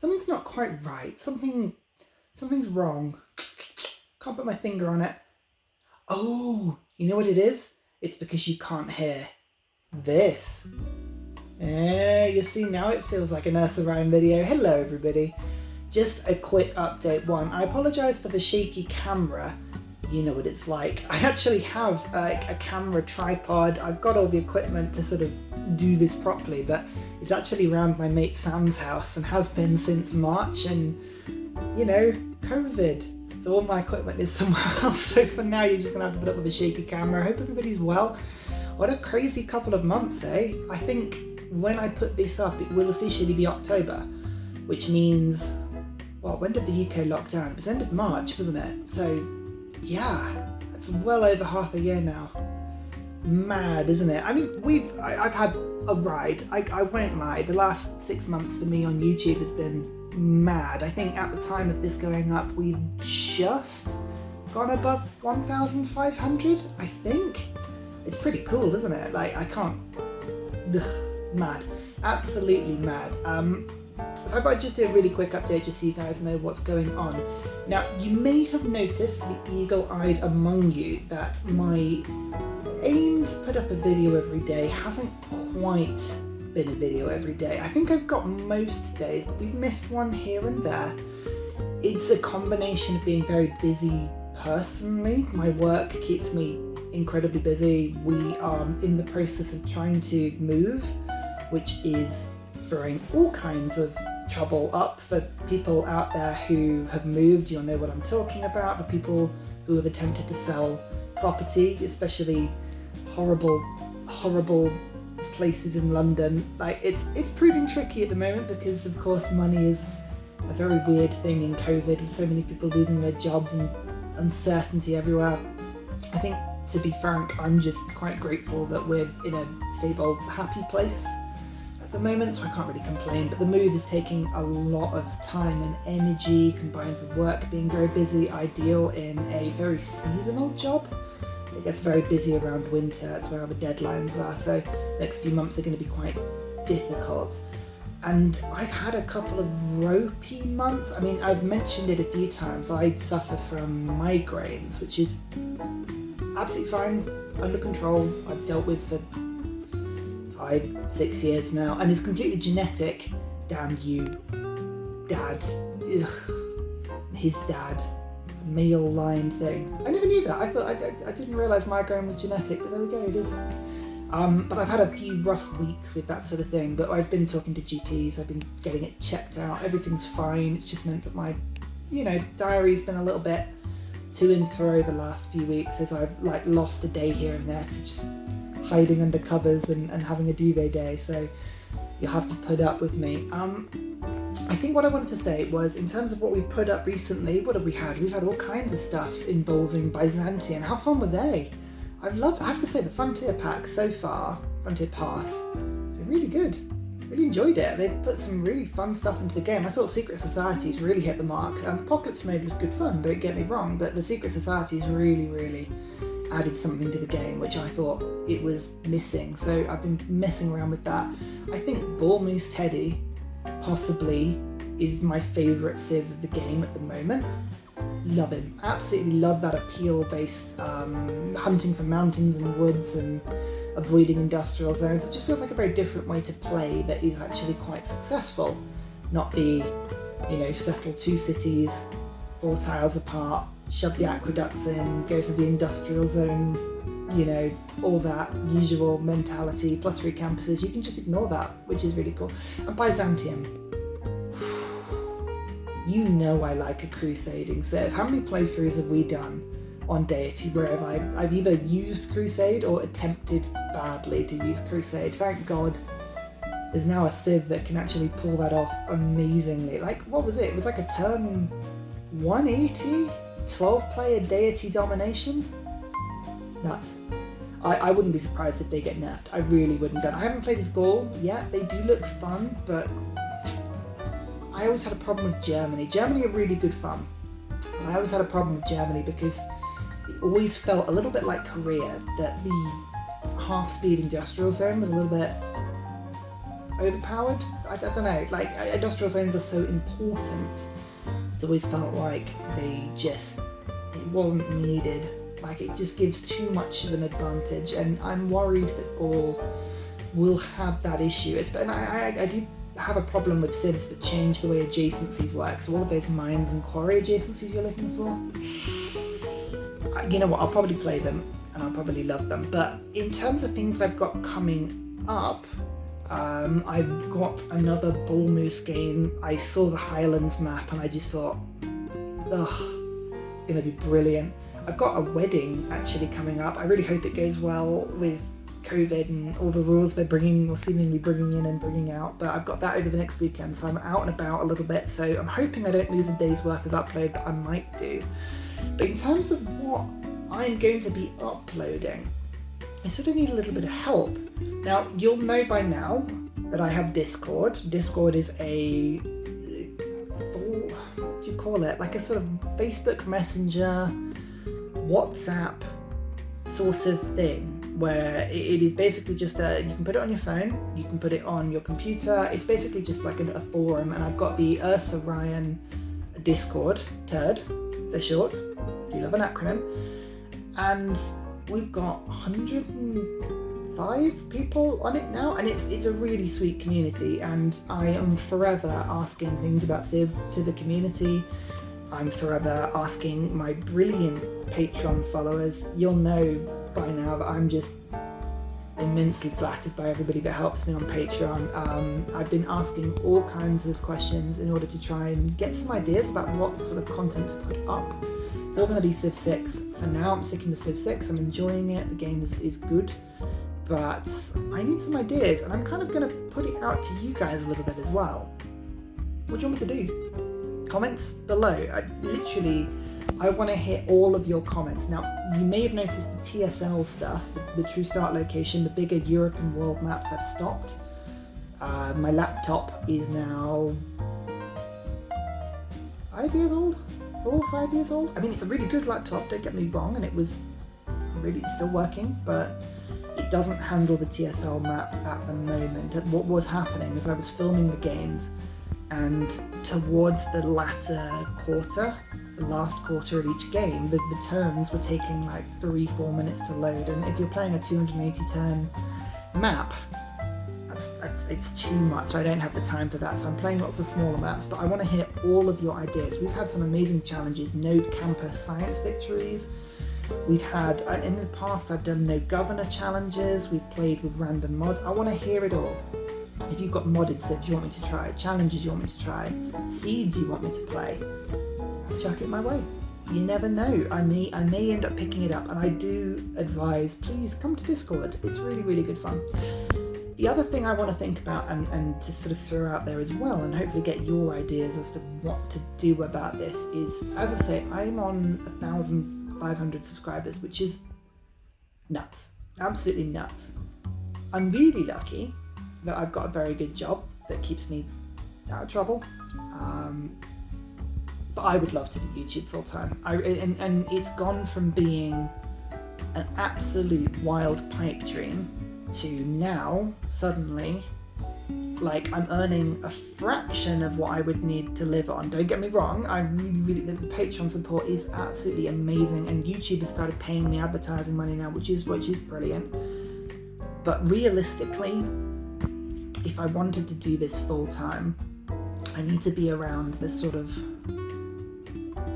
Something's not quite right. Something's wrong. Can't put my finger on it. Oh, you know what it is? It's because you can't hear this. You see, now it feels like an Ursa video. Hello everybody. Just a quick update one. I apologise for the shaky camera. You know what it's like. I actually have a camera tripod. I've got all the equipment to sort of do this properly, but it's actually around my mate Sam's house and has been since March, and you know, COVID. So all my equipment is somewhere else. So for now, you're just gonna have to put up with a shaky camera. I hope everybody's well. What a crazy couple of months, eh? I think when I put this up, it will officially be October, which means, well, when did the UK lock down? It was end of March, wasn't it? So yeah, that's well over half a year now. Mad, isn't it? I mean, I've had a ride. I won't lie. The last 6 months for me on YouTube has been mad. I think at the time of this going up, we've just gone above 1,500, I think. It's pretty cool, isn't it? Like, I can't... mad. Absolutely mad. So I thought I'd just do a really quick update just so you guys know what's going on. Now, you may have noticed, the eagle-eyed among you, that my aim to put up a video every day hasn't quite been a video every day. I think I've got most days, but we've missed one here and there. It's a combination of being very busy personally. My work keeps me incredibly busy. We are in the process of trying to move, which is throwing all kinds of trouble up for people out there who have moved. You'll know what I'm talking about. The people who have attempted to sell property, especially horrible places in London. Like, it's proving tricky at the moment because of course money is a very weird thing in COVID, with so many people losing their jobs and uncertainty everywhere. I think, to be frank, I'm just quite grateful that we're in a stable, happy place at the moment, so I can't really complain. But the move is taking a lot of time and energy, combined with work being very busy, ideal in a very seasonal job. It gets very busy around winter, that's where our deadlines are, so the next few months are going to be quite difficult. And I've had a couple of ropey months. I mean, I've mentioned it a few times. I suffer from migraines, which is absolutely fine, under control. I've dealt with for 5-6 years now, and it's completely genetic. Damn you, Dad. Ugh. His dad. It's a male line thing. I never knew that. I thought I didn't realise migraine was genetic, but there we go, it is. But I've had a few rough weeks with that sort of thing, but I've been talking to GPs, I've been getting it checked out, everything's fine. It's just meant that my, diary's been a little bit to and fro the last few weeks, as I've lost a day here and there to just hiding under covers and having a duvet day, so you'll have to put up with me. I think what I wanted to say was, in terms of what we put up recently, what have we had? We've had all kinds of stuff involving Byzantium. How fun were they? I have to say, the Frontier packs so far, Frontier Pass, they're really good. Really enjoyed it. They've put some really fun stuff into the game. I thought Secret Societies really hit the mark. Apocalypse Mode was good fun, don't get me wrong, but the Secret Societies really added something to the game, which I thought it was missing. So I've been messing around with that. I think Bull Moose Teddy possibly is my favourite civ of the game at the moment. Love him. Absolutely love that appeal-based hunting for mountains and woods and avoiding industrial zones. It just feels like a very different way to play that is actually quite successful. Not the, settle 2 cities, 4 tiles apart, shove the aqueducts in, go for the industrial zone, all that usual mentality, plus 3 campuses. You can just ignore that, which is really cool. And Byzantium. You know I like a crusading civ. How many playthroughs have we done on Deity where I've either used Crusade or attempted badly to use Crusade? Thank God there's now a civ that can actually pull that off amazingly. What was it? It was like a turn 180? 12-player Deity domination? Nuts. I wouldn't be surprised if they get nerfed. I really wouldn't. I haven't played as Gaul yet. They do look fun, but I always had a problem with Germany. Germany are really good fun. I always had a problem with Germany because it always felt a little bit like Korea, that the half-speed industrial zone was a little bit overpowered. I don't know, like industrial zones are so important. It's always felt like it wasn't needed. Like it just gives too much of an advantage, and I'm worried that Gaul will have that issue. And I do have a problem with civs that change the way adjacencies work. So all of those mines and quarry adjacencies you're looking for, you know what, I'll probably play them and I'll probably love them. But in terms of things I've got coming up, I've got another bull moose game. I saw the Highlands map and I just thought, ugh, it's gonna be brilliant. I've got a wedding actually coming up. I really hope it goes well with COVID and all the rules they're bringing, or seemingly bringing in and bringing out. But I've got that over the next weekend, so I'm out and about a little bit. So I'm hoping I don't lose a day's worth of upload, but I might do. But in terms of what I'm going to be uploading, I sort of need a little bit of help. Now, you'll know by now that I have Discord. Discord is a, what do you call it? Like a sort of Facebook Messenger, WhatsApp sort of thing, where it is basically just you can put it on your phone, you can put it on your computer. It's basically just like a forum, and I've got the Ursa Ryan Discord, TURD for short. Do love an acronym. And we've got 105 people on it now, and it's a really sweet community, and I am forever asking things about Civ to the community. I'm forever asking my brilliant Patreon followers. You'll know by now that I'm just immensely flattered by everybody that helps me on Patreon. I've been asking all kinds of questions in order to try and get some ideas about what sort of content to put up. It's all going to be Civ 6. For now, I'm sticking with Civ 6. I'm enjoying it. The game is good. But I need some ideas, and I'm kind of going to put it out to you guys a little bit as well. What do you want me to do? Comments below. I want to hear all of your comments. Now, you may have noticed the TSL stuff, the True Start location, the bigger Europe and world maps have stopped. My laptop is now 5 years old? 4 or 5 years old? I mean, it's a really good laptop, don't get me wrong, and it was really still working, but it doesn't handle the TSL maps at the moment. What was happening is I was filming the games, and towards the latter quarter, the last quarter of each game, the turns were taking like 3-4 minutes to load, and if you're playing a 280 turn map, it's too much. I don't have the time for that, so I'm playing lots of smaller maps, but I want to hear all of your ideas. We've had some amazing challenges, Node Campus Science victories. We've had, in the past I've done No Governor challenges, we've played with random mods. I want to hear it all. If you've got modded civs you want me to try, challenges you want me to try, seeds you want me to play, chuck it my way. You never know, I may end up picking it up, and I do advise, please come to Discord. It's really, really good fun. The other thing I want to think about and to sort of throw out there as well, and hopefully get your ideas as to what to do about this, is, as I say, I'm on 1,500 subscribers, which is nuts, absolutely nuts. I'm really lucky that I've got a very good job that keeps me out of trouble. But I would love to do YouTube full time. And it's gone from being an absolute wild pipe dream to now suddenly, like, I'm earning a fraction of what I would need to live on. Don't get me wrong, I really, the Patreon support is absolutely amazing, and YouTube has started paying me advertising money now, which is brilliant. But realistically, if I wanted to do this full time, I need to be around this sort of,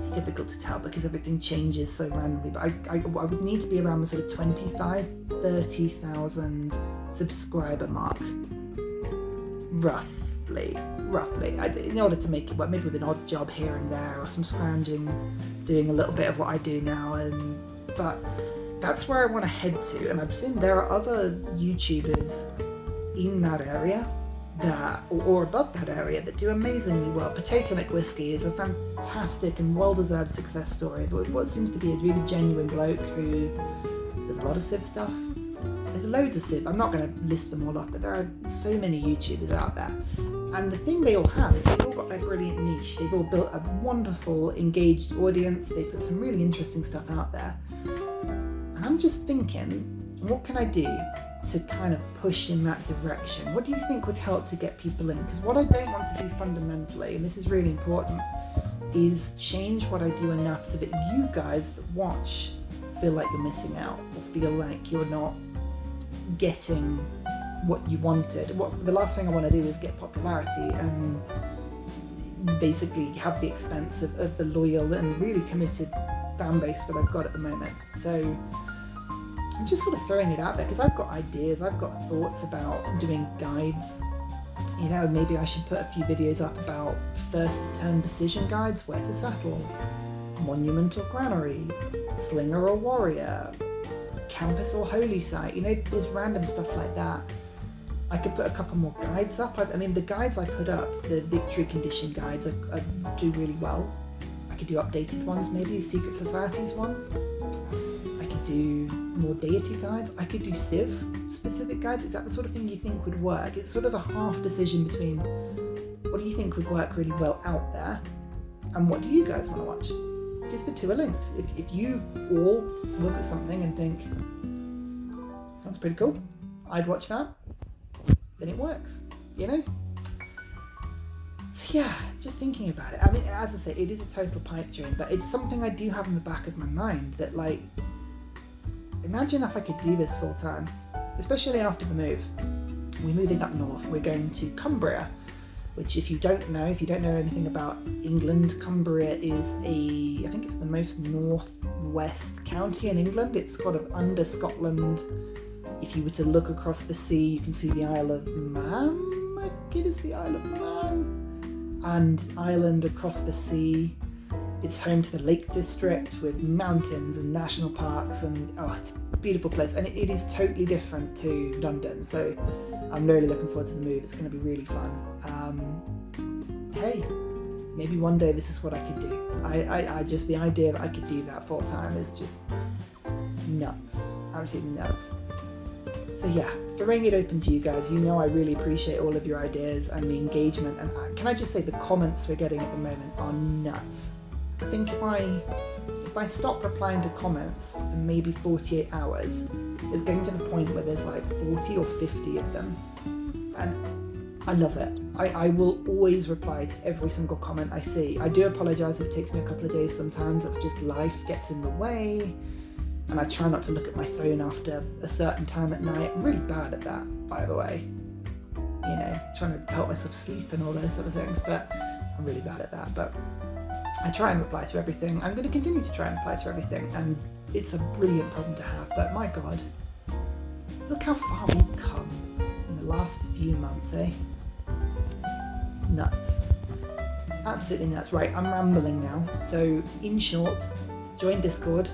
it's difficult to tell because everything changes so randomly, but I would need to be around the sort of 25,000-30,000 subscriber mark, roughly, in order to make it work, maybe with an odd job here and there, or some scrounging, doing a little bit of what I do now, but that's where I want to head to. And I've seen there are other YouTubers in that area that, or above that area, that do amazingly well. Potato McWhiskey is a fantastic and well-deserved success story. What seems to be a really genuine bloke who does a lot of Civ stuff. There's loads of Civ. I'm not going to list them all off, but there are so many YouTubers out there. And the thing they all have is they've all got their brilliant niche. They've all built a wonderful, engaged audience. They put some really interesting stuff out there. And I'm just thinking, what can I do to kind of push in that direction? What do you think would help to get people in? Because what I don't want to do fundamentally, and this is really important, is change what I do enough so that you guys that watch feel like you're missing out, or feel like you're not getting what you wanted. The last thing I want to do is get popularity and basically have the expense of the loyal and really committed fan base that I've got at the moment. So I'm just sort of throwing it out there because I've got ideas, I've got thoughts about doing guides. You know, maybe I should put a few videos up about first turn decision guides, where to settle, monument or granary, slinger or warrior, campus or holy site, you know, just random stuff like that. I could put a couple more guides up. I mean, the guides I put up, the victory condition guides, I do really well. I could do updated ones, maybe a Secret Societies one. I could do more deity guides. I could do Civ specific guides. Is that the sort of thing you think would work? It's sort of a half decision between what do you think would work really well out there and what do you guys want to watch? Because the two are linked. If you all look at something and think, sounds pretty cool, I'd watch that, then it works, you know? So yeah, just thinking about it. I mean, as I say, it is a total pipe dream, but it's something I do have in the back of my mind that, like, imagine if I could do this full time, especially after the move. We're moving up north, we're going to Cumbria, which if you don't know anything about England, Cumbria is I think it's the most northwest county in England. It's sort of under Scotland. If you were to look across the sea, you can see the Isle of Man. I think it is the Isle of Man. And Ireland across the sea. It's home to the Lake District with mountains and national parks, and it's a beautiful place. And it is totally different to London. So I'm really looking forward to the move. It's going to be really fun. Hey, maybe one day this is what I could do. I just, the idea that I could do that full time is just nuts. Absolutely nuts. So yeah, throwing it open to you guys. You know I really appreciate all of your ideas and the engagement. And can I just say the comments we're getting at the moment are nuts. I think if I stop replying to comments for maybe 48 hours, it's getting to the point where there's like 40 or 50 of them. And I love it. I will always reply to every single comment I see. I do apologise if it takes me a couple of days sometimes. That's just life gets in the way. And I try not to look at my phone after a certain time at night. I'm really bad at that, by the way. You know, trying to help myself sleep and all those sort of things, but I'm really bad at that. But I try and reply to everything. I'm going to continue to try and reply to everything, and it's a brilliant problem to have. But my God, look how far we've come in the last few months, eh? Nuts. Absolutely nuts. Right, I'm rambling now. So, in short, join Discord.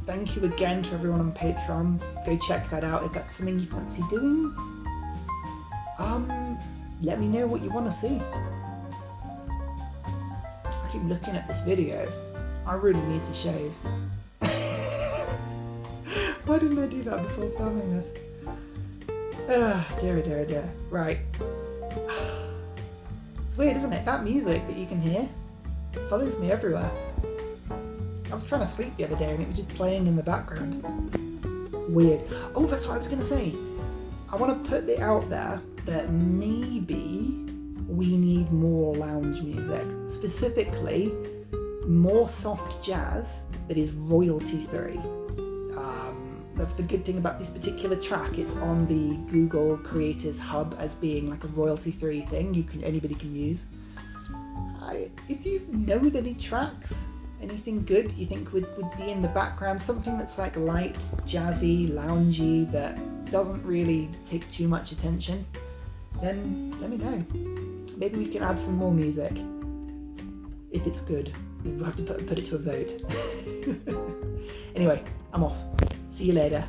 Thank you again to everyone on Patreon. Go check that out if that's something you fancy doing. Let me know what you want to see. I keep looking at this video. I really need to shave. Why didn't I do that before filming this? Dear. Right. It's weird, isn't it? That music that you can hear follows me everywhere. I was trying to sleep the other day and it was just playing in the background. Weird. Oh, that's what I was going to say. I want to put it out there that maybe we need more lounge music. Specifically, more soft jazz that is royalty free. That's the good thing about this particular track. It's on the Google Creators Hub as being like a royalty free thing. Anybody can use. If you know of any tracks, anything good you think would be in the background, something that's like light, jazzy, loungy, that doesn't really take too much attention, then let me know. Maybe we can add some more music. If it's good. We'll have to put it to a vote. Anyway, I'm off. See you later.